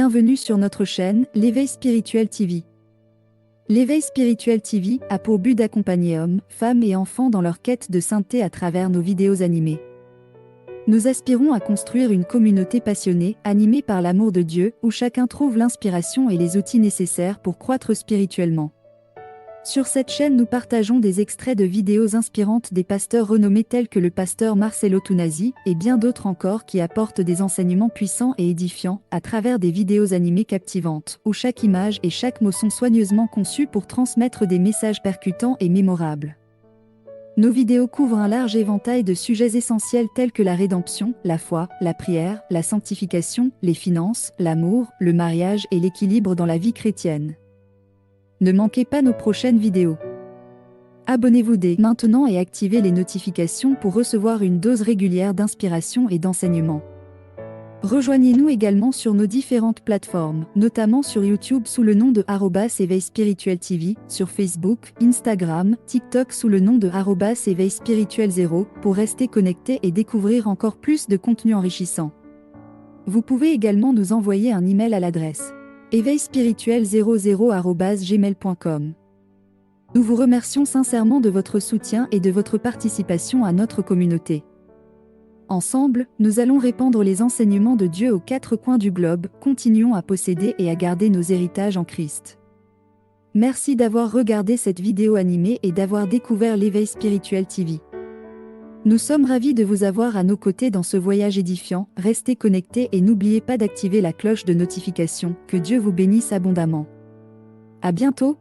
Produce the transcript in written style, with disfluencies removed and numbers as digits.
Bienvenue sur notre chaîne, l'Éveil Spirituel TV. L'Éveil Spirituel TV a pour but d'accompagner hommes, femmes et enfants dans leur quête de sainteté à travers nos vidéos animées. Nous aspirons à construire une communauté passionnée, animée par l'amour de Dieu, où chacun trouve l'inspiration et les outils nécessaires pour croître spirituellement. Sur cette chaîne, nous partageons des extraits de vidéos inspirantes des pasteurs renommés tels que le pasteur Marcelo Tunasi et bien d'autres encore qui apportent des enseignements puissants et édifiants à travers des vidéos animées captivantes, où chaque image et chaque mot sont soigneusement conçus pour transmettre des messages percutants et mémorables. Nos vidéos couvrent un large éventail de sujets essentiels tels que la rédemption, la foi, la prière, la sanctification, les finances, l'amour, le mariage et l'équilibre dans la vie chrétienne. Ne manquez pas nos prochaines vidéos. Abonnez-vous dès maintenant et activez les notifications pour recevoir une dose régulière d'inspiration et d'enseignement. Rejoignez-nous également sur nos différentes plateformes, notamment sur YouTube sous le nom de @Éveil Spirituel TV, sur Facebook, Instagram, TikTok sous le nom de @Éveil Spirituel 0, pour rester connecté et découvrir encore plus de contenu enrichissant. Vous pouvez également nous envoyer un email à l'adresse éveilspirituel00@gmail.com. Nous vous remercions sincèrement de votre soutien et de votre participation à notre communauté. Ensemble, nous allons répandre les enseignements de Dieu aux quatre coins du globe, continuons à posséder et à garder nos héritages en Christ. Merci d'avoir regardé cette vidéo animée et d'avoir découvert l'Éveil Spirituel TV. Nous sommes ravis de vous avoir à nos côtés dans ce voyage édifiant, restez connectés et n'oubliez pas d'activer la cloche de notification, que Dieu vous bénisse abondamment. À bientôt!